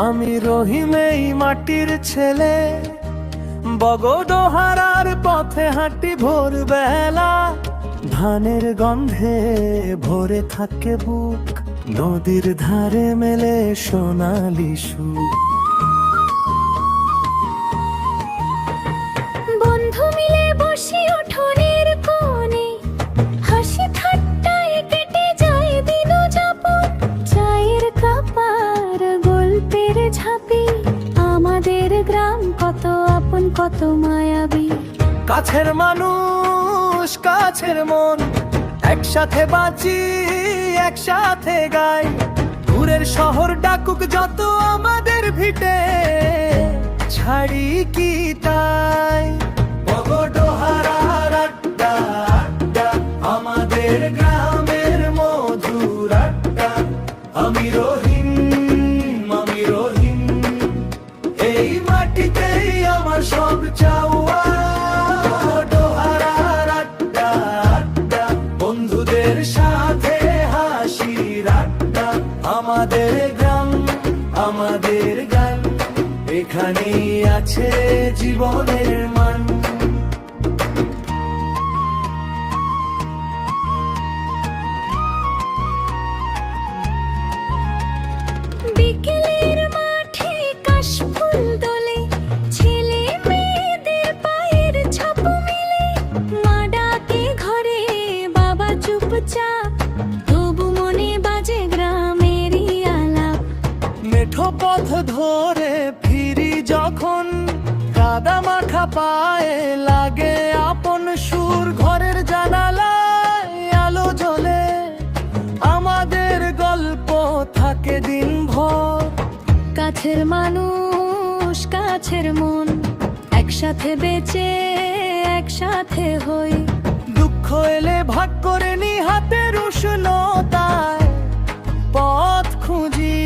আমি রহিম এই মাটির ছেলে, বগডোহারার পথে হাঁটি ভোরবেলা। ধানের গন্ধে ভরে থাকে বুক, নদীর ধারে মেলে সোনালি সুখ। বন্ধু মিলে বসি উঠোনের কোণে, হাসি ঠাট্টায় কেটে যায় দিন যাপন। চায়ের কাপ আর গল্পের ঝাঁপি, আমাদের গ্রাম কত আপন কত মায়াবী। কাছের মানুষ কাছের মন, একসাথে বাঁচি একসাথে গাই। দূরের শহর ডাকুক যত আমাদের ভিটে, ছাড়ি কি তাই। বগডোহারার আড্ডা আড্ডা, আমাদের গ্রামের মধুর আড্ডা। আমি রহিম আমি রহিম, এই মাটিতেই আমার সব চাওয়া। ডোহারার আড্ডা আড্ডা, বন্ধুদের সাথে হাসির আড্ডা। আমাদের গ্রাম আমাদের গান, এখানেই আছে জীবনের মান। বিকেলের মাঠে কাশফুল দোলে, ছেলে মেয়েদের পায়ের ছাপ মেলে। মা ডাকে ঘরে, বাবা চুপচাপ, তবু মনে বাজে গ্রামেরই আলাপ। মেঠো পথ ধরে ফিরি যখন, কাদা মাখা পায়ে লাগে আপন সুর। ঘরের জানালায় আলো জ্বলে, আমাদের গল্প থাকে দিন ভর। কাছের মানুষ কাছের মন, একসাথে বেঁচে একসাথে হই। দুঃখ এলে ভাগ করে নি হাতের উষ্ণতায়, পথ খুঁজি